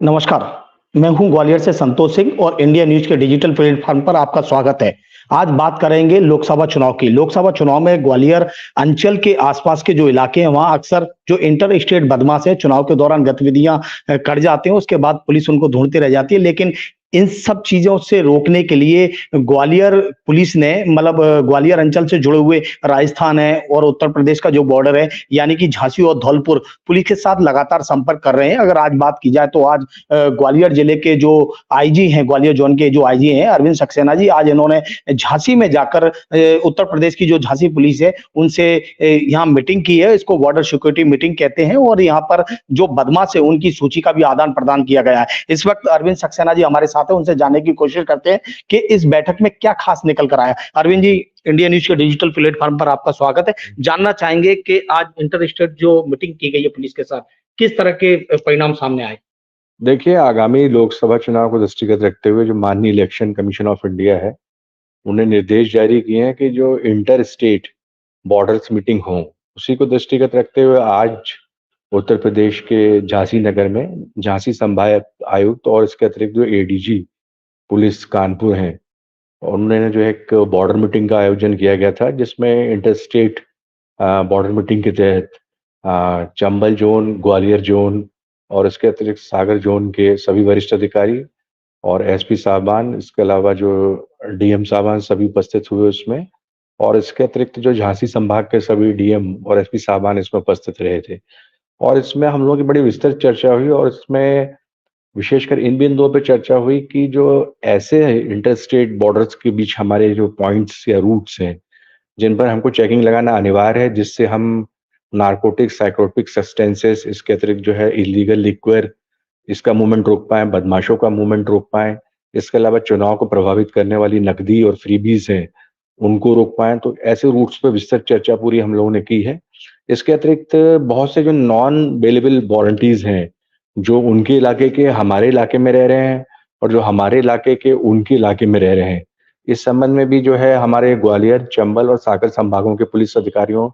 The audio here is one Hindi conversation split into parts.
नमस्कार, मैं हूं ग्वालियर से संतोष सिंह और इंडिया न्यूज के डिजिटल प्लेटफॉर्म पर आपका स्वागत है। आज बात करेंगे लोकसभा चुनाव की। लोकसभा चुनाव में ग्वालियर अंचल के आसपास के जो इलाके हैं वहां अक्सर जो इंटर स्टेट बदमाश है चुनाव के दौरान गतिविधियां कर जाते हैं, उसके बाद पुलिस उनको ढूंढती रह जाती है। लेकिन इन सब चीजों से रोकने के लिए ग्वालियर पुलिस ने ग्वालियर अंचल से जुड़े हुए राजस्थान है और उत्तर प्रदेश का जो बॉर्डर है यानी कि झांसी और धौलपुर पुलिस के साथ लगातार संपर्क कर रहे हैं। अगर आज बात की जाए तो आज ग्वालियर जिले के जो आईजी हैं, ग्वालियर जोन के जो आईजी हैं अरविंद सक्सेना जी, आज इन्होंने झांसी में जाकर उत्तर प्रदेश की जो झांसी पुलिस है उनसे यहाँ मीटिंग की है। इसको बॉर्डर सिक्योरिटी मीटिंग कहते हैं और यहाँ पर जो बदमाश है उनकी सूची का भी आदान प्रदान किया गया है। इस वक्त अरविंद सक्सेना जी हमारे साथ है, उनसे जानने की कोशिश करते हैं कि इस बैठक में क्या खास निकल कर आया। अरविंद जी, इंडिया न्यूज के डिजिटल प्लेटफॉर्म पर आपका स्वागत है। जानना चाहेंगे कि आज इंटर स्टेट जो मीटिंग की गई है पुलिस के साथ, किस तरह के परिणाम सामने आए? देखिए, आगामी लोकसभा चुनाव को दृष्टिगत रखते हुए जो माननीय इलेक्शन कमीशन ऑफ इंडिया है, उन्हें निर्देश जारी किए हैं कि जो इंटर स्टेट बॉर्डर्स मीटिंग हो, उसी को दृष्टिगत रखते हुए आज उत्तर प्रदेश के झांसी नगर में झांसी संभाग आयुक्त और इसके अतिरिक्त जो एडीजी पुलिस कानपुर हैं, उन्होंने जो एक बॉर्डर मीटिंग का आयोजन किया गया था, जिसमें इंटर स्टेट बॉर्डर मीटिंग के तहत चंबल जोन, ग्वालियर जोन और इसके अतिरिक्त सागर जोन के सभी वरिष्ठ अधिकारी और एसपी साहबान, इसके अलावा जो डीएम साहबान सभी उपस्थित हुए उसमें। और इसके अतिरिक्त जो झांसी संभाग के सभी डीएम और एसपी साहबान इसमें उपस्थित रहे थे और इसमें हम लोगों की बड़ी विस्तृत चर्चा हुई और इसमें विशेषकर इन बिंदुओं पे चर्चा हुई कि जो ऐसे इंटर स्टेट बॉर्डर्स के बीच हमारे जो पॉइंट्स या रूट्स हैं, जिन पर हमको चेकिंग लगाना अनिवार्य है, जिससे हम नारकोटिक्स, साइकोट्रोपिक सब्सटेंसेस, इसके अतिरिक्त जो है इलीगल लिक्विर, इसका मूवमेंट रोक पाएँ, बदमाशों का मूवमेंट रोक पाएँ। इसके अलावा चुनाव को प्रभावित करने वाली नकदी और फ्रीबीज़ हैं, उनको रोक पाएँ। तो ऐसे रूट्स पे विस्तृत चर्चा पूरी हम लोगों ने की है। इसके अतिरिक्त बहुत से जो नॉन बेलेबल वॉलंटीज़ हैं, जो उनके इलाके के हमारे इलाके में रह रहे हैं और जो हमारे इलाके के उनके इलाके में रह रहे हैं। इस संबंध में भी जो है हमारे ग्वालियर, चंबल और सागर संभागों के पुलिस अधिकारियों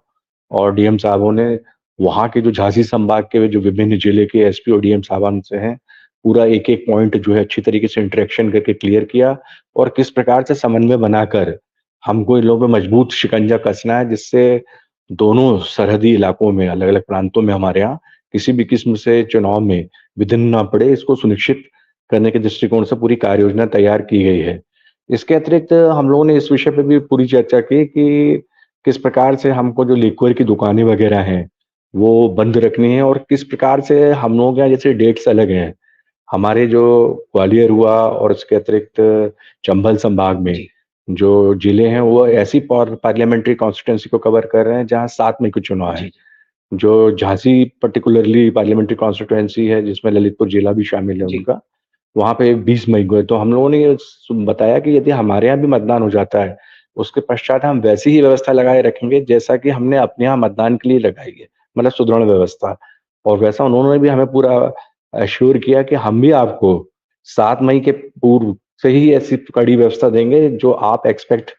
और डीएम साहबों ने वहाँ के जो झांसी संभाग के जो विभिन्न जिले के एसपी और डीएम साहबान से हैं, पूरा एक-एक पॉइंट जो है अच्छी तरीके से इंटरेक्शन करके क्लियर किया और किस प्रकार से समन्वय बनाकर हमको इन लोगों पे मजबूत शिकंजा कसना है, जिससे दोनों सरहदी इलाकों में, अलग-अलग प्रांतों में हमारे यहाँ किसी भी किस्म से चुनाव में विघ्न ना पड़े, इसको सुनिश्चित करने के दृष्टिकोण से पूरी कार्य योजना तैयार की गई है। इसके अतिरिक्त हम लोगों ने इस विषय पे भी पूरी चर्चा की कि किस प्रकार से हमको जो लिक्विर की दुकानें वगैरह हैं, वो बंद रखनी है और किस प्रकार से हम लोगों के यहाँ जैसे डेट्स अलग हैं। हमारे जो ग्वालियर हुआ और इसके अतिरिक्त चंबल संभाग में जो जिले हैं, वो ऐसी पार्लियामेंट्री कॉन्स्टिट्यूएंसी को कवर कर रहे हैं जहाँ 7 मई को चुनाव है। जो झांसी पार्टिकुलरली पार्लियामेंट्री कॉन्स्टिट्यूएंसी है, जिसमें ललितपुर जिला भी शामिल है उनका, वहाँ पे 20 मई को है। तो हम लोगों ने ये बताया कि यदि हमारे यहाँ भी मतदान हो जाता है, उसके पश्चात हम वैसी ही व्यवस्था लगाए रखेंगे जैसा कि हमने अपने यहाँ मतदान के लिए लगाई है, मतलब सुदृढ़ व्यवस्था। और वैसा उन्होंने भी हमें पूरा एश्योर किया कि हम भी आपको 7 मई के पूर्व से ही ऐसी कड़ी व्यवस्था देंगे जो आप एक्सपेक्ट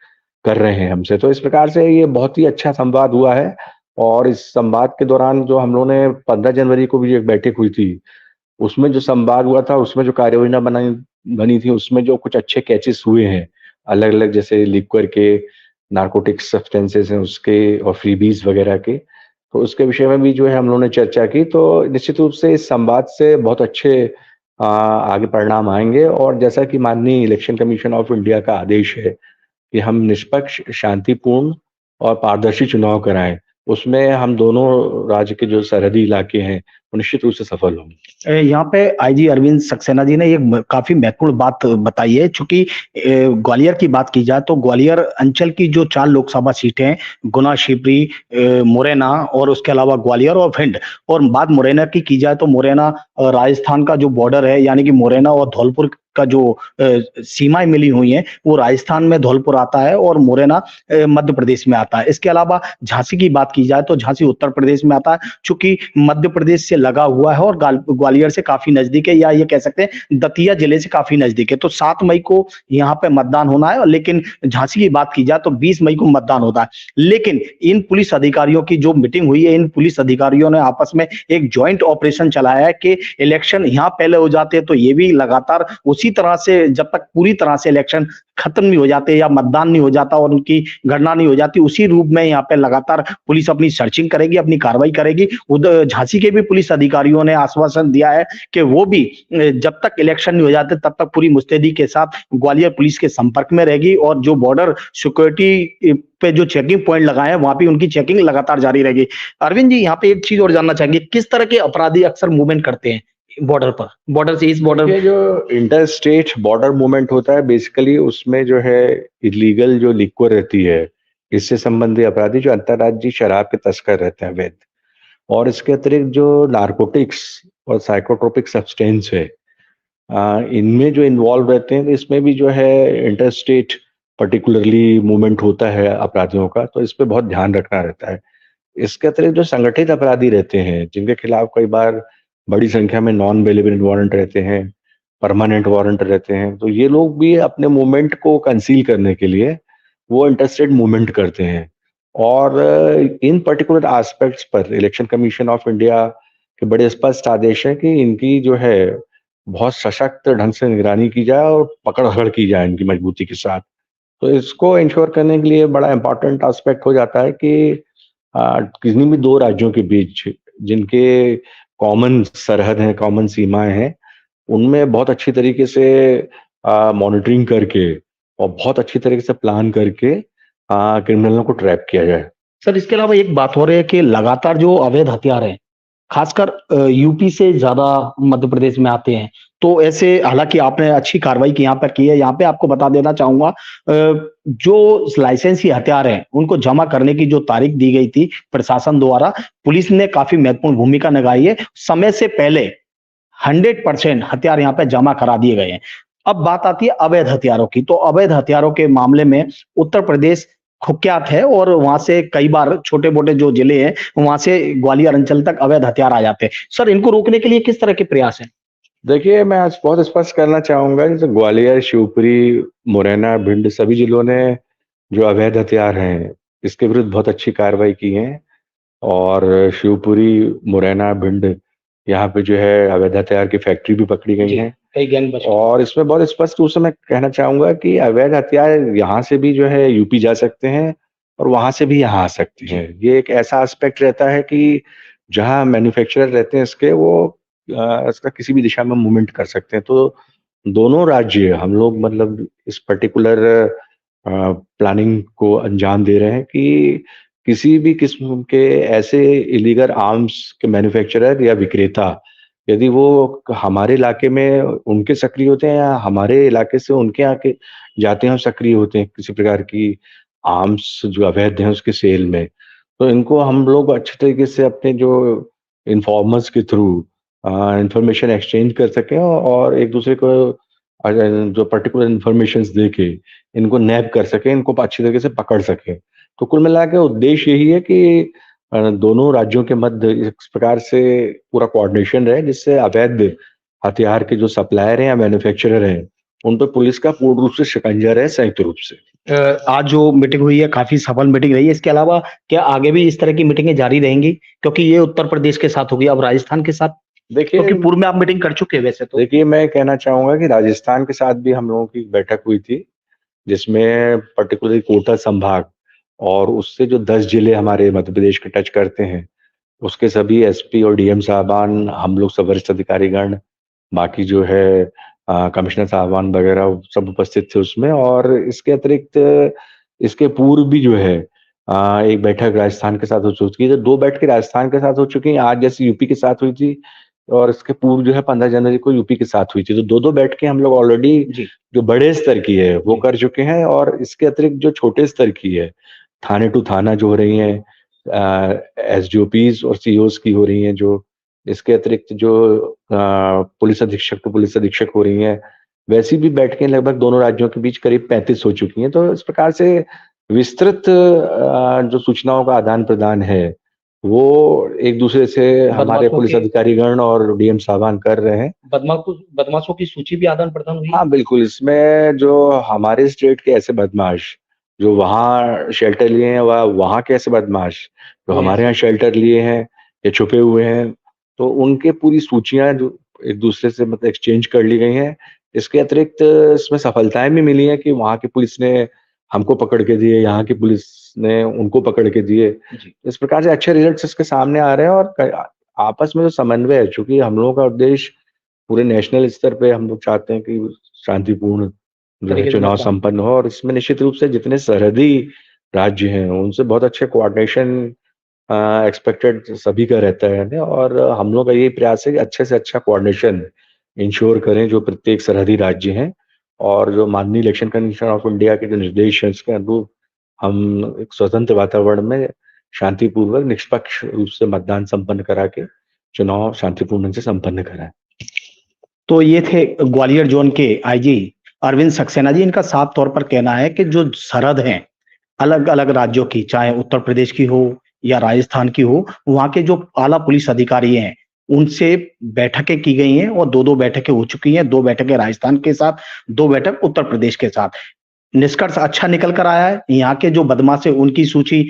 कर रहे हैं हमसे। तो इस प्रकार से ये बहुत ही अच्छा संवाद हुआ है और इस संवाद के दौरान जो हम लोगों ने 15 जनवरी को भी एक बैठक हुई थी, उसमें जो संवाद हुआ था, उसमें जो कार्य योजना बनी थी, उसमें जो कुछ अच्छे कैचेस हुए हैं, अलग-अलग जैसे लिक्विर के, नारकोटिक्स सब्सटेंसेस हैं उसके और फ्रीबीज़ वगैरह के, तो उसके विषय में भी जो है हम लोगों ने चर्चा की। तो निश्चित रूप से इस संवाद से बहुत अच्छे आगे परिणाम आएँगे और जैसा कि माननीय इलेक्शन कमीशन ऑफ इंडिया का आदेश है कि हम निष्पक्ष, शांतिपूर्ण और पारदर्शी चुनाव कराएँ, उसमें हम दोनों राज्य के जो सरहदी इलाके हैं, वो निश्चित रूप से सफल होंगे। यहाँ पे आईजी अरविंद सक्सेना जी ने एक काफी महत्वपूर्ण बात बताई है। चूंकि ग्वालियर की बात की जाए तो ग्वालियर अंचल की जो 4 लोकसभा सीटें हैं, गुना, शिवपुरी, मुरैना और उसके अलावा ग्वालियर और भिंड, और बात मुरैना की जाए तो मुरैना राजस्थान का जो बॉर्डर है यानी कि मुरैना और धौलपुर का जो सीमाएं मिली हुई हैं वो राजस्थान में धौलपुर आता है और मुरैना मध्य प्रदेश में आता है। इसके अलावा झांसी की बात की जाए तो झांसी उत्तर प्रदेश में आता है, चूंकि मध्य प्रदेश से लगा हुआ है और ग्वालियर से काफी नजदीक है, या ये कह सकते हैं दतिया जिले से काफी नजदीक है। तो 7 मई को यहाँ पे मतदान होना है, लेकिन झांसी की बात की जाए तो 20 मई को मतदान होता है। लेकिन इन पुलिस अधिकारियों की जो मीटिंग हुई है, इन पुलिस अधिकारियों ने आपस में एक ज्वाइंट ऑपरेशन चलाया है कि इलेक्शन यहाँ पहले हो जाते हैं तो ये भी लगातार उसी तरह से, जब तक पूरी तरह से इलेक्शन खत्म नहीं हो जाते या मतदान नहीं हो जाता और उनकी गणना नहीं हो जाती, उसी रूप में यहाँ पे लगातार पुलिस अपनी सर्चिंग करेगी, अपनी कार्रवाई करेगी। उधर झांसी के भी पुलिस अधिकारियों ने आश्वासन दिया है कि वो भी जब तक इलेक्शन नहीं हो जाते तब तक पूरी मुस्तैदी के साथ ग्वालियर पुलिस के संपर्क में रहेगी और जो बॉर्डर सिक्योरिटी पे जो चेकिंग पॉइंट लगाए हैं वहां भी उनकी चेकिंग लगातार जारी रहेगी। अरविंद जी, यहाँ पे एक चीज और जानना चाहेंगे, किस तरह के अपराधी अक्सर मूवमेंट करते हैं बॉर्डर पर, बॉर्डर से इस बॉर्डर? ये जो इंटर स्टेट बॉर्डर मूवमेंट होता है, बेसिकली उसमें जो है इलीगल जो लिक्वर रहती है, इससे संबंधित अपराधी जो अंतर्राज्यीय शराब के तस्कर रहते हैं अवैध, और इसके अतिरिक्त जो नार्कोटिक्स और साइकोट्रोपिक सब्सटेंस है, इनमें जो इन्वॉल्व रहते हैं, तो इसमें भी जो है इंटर स्टेट पर्टिकुलरली मूवमेंट होता है अपराधियों का, तो इस पे बहुत ध्यान रखना रहता है। इसके अतिरिक्त जो संगठित अपराधी रहते हैं, जिनके खिलाफ कई बार बड़ी संख्या में नॉन बेलेबल वारंट रहते हैं, परमानेंट वारंट रहते हैं, तो ये लोग भी अपने मूवमेंट को कंसील करने के लिए वो इंटरस्टेट मूवमेंट करते हैं। और इन पर्टिकुलर एस्पेक्ट्स पर इलेक्शन कमीशन ऑफ इंडिया के बड़े स्पष्ट आदेश हैं कि इनकी जो है बहुत सशक्त ढंग से निगरानी की जाए और पकड़-धकड़ की जाए इनकी मजबूती के साथ। तो इसको इंश्योर करने के लिए बड़ा इम्पोर्टेंट एस्पेक्ट हो जाता है कि किन्हीं भी 2 राज्यों के बीच जिनके कॉमन सरहद हैं, कॉमन सीमाएँ हैं, उनमें बहुत अच्छी तरीके से मॉनिटरिंग करके और बहुत अच्छी तरीके से प्लान करके क्रिमिनलों को ट्रैप किया जाए। सर, इसके अलावा एक बात हो रही है कि लगातार जो अवैध हथियार हैं, खासकर यूपी से ज्यादा मध्य प्रदेश में आते हैं। तो ऐसे, हालांकि आपने अच्छी कार्रवाई की यहाँ पर की है, यहाँ पे आपको बता देना चाहूंगा, जो लाइसेंसी हथियार हैं उनको जमा करने की जो तारीख दी गई थी प्रशासन द्वारा, पुलिस ने काफी महत्वपूर्ण भूमिका निभाई है। समय से पहले 100% हथियार यहाँ पे जमा करा दिए गए हैं। अब बात आती है अवैध हथियारों की, तो अवैध हथियारों के मामले में उत्तर प्रदेश कुख्यात है और वहां से कई बार छोटे मोटे जो जिले हैं वहां से ग्वालियर अंचल तक अवैध हथियार आ जाते हैं। सर, इनको रोकने के लिए किस तरह के प्रयास हैं? देखिए, मैं आज बहुत स्पष्ट करना चाहूंगा, जैसे ग्वालियर, शिवपुरी, मुरैना, भिंड सभी जिलों ने जो अवैध हथियार हैं, इसके विरुद्ध बहुत अच्छी कार्रवाई की है। और शिवपुरी, मुरैना, भिंड, यहाँ पे जो है अवैध हथियार की फैक्ट्री भी पकड़ी गई है। कई गैंग बच और इसमें बहुत स्पष्ट रूप से मैं कहना चाहूंगा कि अवैध हथियार यहाँ से भी जो है यूपी जा सकते हैं और वहां से भी यहाँ आ सकते हैं। ये एक ऐसा एस्पेक्ट रहता है कि जहाँ मैन्युफैक्चरर रहते हैं इसके, वो इसका किसी भी दिशा में मूवमेंट कर सकते हैं। तो दोनों राज्य हम लोग मतलब इस पर्टिकुलर प्लानिंग को अंजाम दे रहे हैं कि किसी भी किस्म के ऐसे इलीगल आर्म्स के मैन्युफैक्चरर या विक्रेता, यदि वो हमारे इलाके में उनके सक्रिय होते हैं या हमारे इलाके से उनके यहाँ के जाते हैं और सक्रिय होते हैं किसी प्रकार की आर्म्स जो अवैध हैं उसके सेल में, तो इनको हम लोग अच्छे तरीके से अपने जो इन्फॉर्मर्स के थ्रू इंफॉर्मेशन एक्सचेंज कर सकें और एक दूसरे को जो पर्टिकुलर इंफॉर्मेशन दे के इनको नैप कर सकें, इनको अच्छी तरीके से पकड़ सकें। तो कुल मिला के उद्देश्य यही है कि दोनों राज्यों के मध्य इस प्रकार से पूरा कोऑर्डिनेशन रहे, जिससे अवैध हथियार के जो सप्लायर हैं या मैन्युफैक्चरर हैं, उन पर पुलिस का पूर्ण रूप से शिकंजा रहे, संयुक्त रूप से। आज जो मीटिंग हुई है काफी सफल मीटिंग रही है। इसके अलावा क्या आगे भी इस तरह की मीटिंगें जारी रहेंगी, क्योंकि ये उत्तर प्रदेश के साथ होगी, अब राजस्थान के साथ, देखिए, क्योंकि पूर्व में आप मीटिंग कर चुके हैं वैसे तो? देखिए, मैं कहना चाहूंगा कि राजस्थान के साथ भी हम लोगों की बैठक हुई थी, जिसमें पर्टिकुलरली कोटा संभाग और उससे जो 10 जिले हमारे मध्य प्रदेश के टच करते हैं, उसके सभी एसपी और डीएम साहबान, हम लोग सब वरिष्ठ अधिकारीगण, बाकी जो है कमिश्नर साहबान वगैरह सब उपस्थित थे उसमें। और इसके अतिरिक्त इसके पूर्व भी जो है एक बैठक राजस्थान के साथ हो चुकी है, 2 बैठकें राजस्थान के साथ हो चुकी हैं, आज जैसे यूपी के साथ हुई थी, और इसके पूर्व जो है 15 जनवरी को यूपी के साथ हुई थी। तो 2-2 बैठकें हम लोग ऑलरेडी जो बड़े स्तर की है वो कर चुके हैं। और इसके अतिरिक्त जो छोटे स्तर की है, थाने टू थाना जो हो रही है, एसडीओपीज और सीओस की हो रही हैं, जो इसके अतिरिक्त जो पुलिस अधीक्षक टू पुलिस अधीक्षक हो रही हैं, वैसी भी बैठकें लगभग दोनों राज्यों के बीच करीब 35 हो चुकी हैं। तो इस प्रकार से विस्तृत जो सूचनाओं का आदान-प्रदान है, वो एक दूसरे से हमारे बदमाशों पुलिस के अधिकारीगण और डीएम साहबान कर रहे हैं। बदमाशों की सूची भी आदान-प्रदान हुई है? हाँ, बिल्कुल, इसमें जो हमारे स्टेट के ऐसे बदमाश, जो वहाँ शेल्टर लिए हैं, वहाँ के ऐसे बदमाश, जो वो हमारे यहाँ शेल्टर लिए हैं या छुपे हुए हैं, तो उनके पूरी सूचियाँ जो एक-दूसरे से मतलब एक्सचेंज कर ली गई हैं। इसके अतिरिक्त इसमें सफलताएँ भी मिली हैं कि वहाँ की पुलिस ने हमको पकड़ के दिए, यहाँ की पुलिस ने उनको पकड़ के दिए। जी। इस प्रकार से अच्छे रिजल्ट्स इसके सामने आ रहे हैं और आपस में जो समन्वय है, चूँकि हम लोगों का उद्देश्य पूरे नेशनल स्तर पे हम लोग चाहते हैं कि शांतिपूर्ण जो है तरीके से चुनाव मतदान। संपन्न हो और इसमें निश्चित रूप से जितने सरहदी राज्य हैं उनसे बहुत अच्छे कोऑर्डिनेशन एक्सपेक्टेड सभी का रहता है और हम लोग का यही प्रयास है कि अच्छे से अच्छा कोऑर्डिनेशन इंश्योर करें जो प्रत्येक सरहदी राज्य हैं और जो माननीय इलेक्शन कमीशन ऑफ इंडिया के जो निर्देश हैं उसके अनुरूप हम एक स्वतंत्र वातावरण में शांतिपूर्वक निष्पक्ष रूप से मतदान संपन्न करा के चुनाव शांतिपूर्ण ढंग से संपन्न कराएं। तो ये थे ग्वालियर जोन के आईजी अरविंद सक्सेना जी। इनका साफ तौर पर कहना है कि जो सरहद हैं अलग अलग राज्यों की, चाहे उत्तर प्रदेश की हो या राजस्थान की हो, वहां के जो आला पुलिस अधिकारी हैं उनसे बैठकें की गई हैं और दो बैठकें हो चुकी हैं। 2 बैठकें राजस्थान के साथ, 2 बैठक उत्तर प्रदेश के साथ। निष्कर्ष अच्छा निकल कर आया है। यहाँ के जो बदमाश है उनकी सूची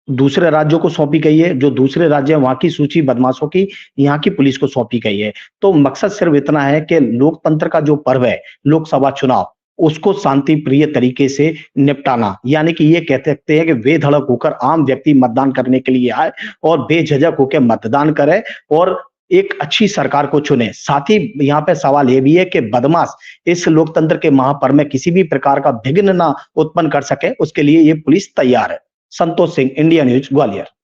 दूसरे राज्यों को सौंपी गई है, जो दूसरे राज्य हैं वहां की सूची बदमाशों की यहाँ की पुलिस को सौंपी गई है। तो मकसद सिर्फ इतना है कि लोकतंत्र का जो पर्व है लोकसभा चुनाव, उसको शांति प्रिय तरीके से निपटाना, यानी कि ये कह सकते हैं कि बेधड़क होकर आम व्यक्ति मतदान करने के लिए आए और बेझिझक होकर मतदान करे और एक अच्छी सरकार को चुने। साथ ही यहाँ पे सवाल ये भी है कि बदमाश इस लोकतंत्र के महापर्व में किसी भी प्रकार का विघ्न ना उत्पन्न कर सके, उसके लिए ये पुलिस तैयार है। Santosh Singh, India news, Gwalior.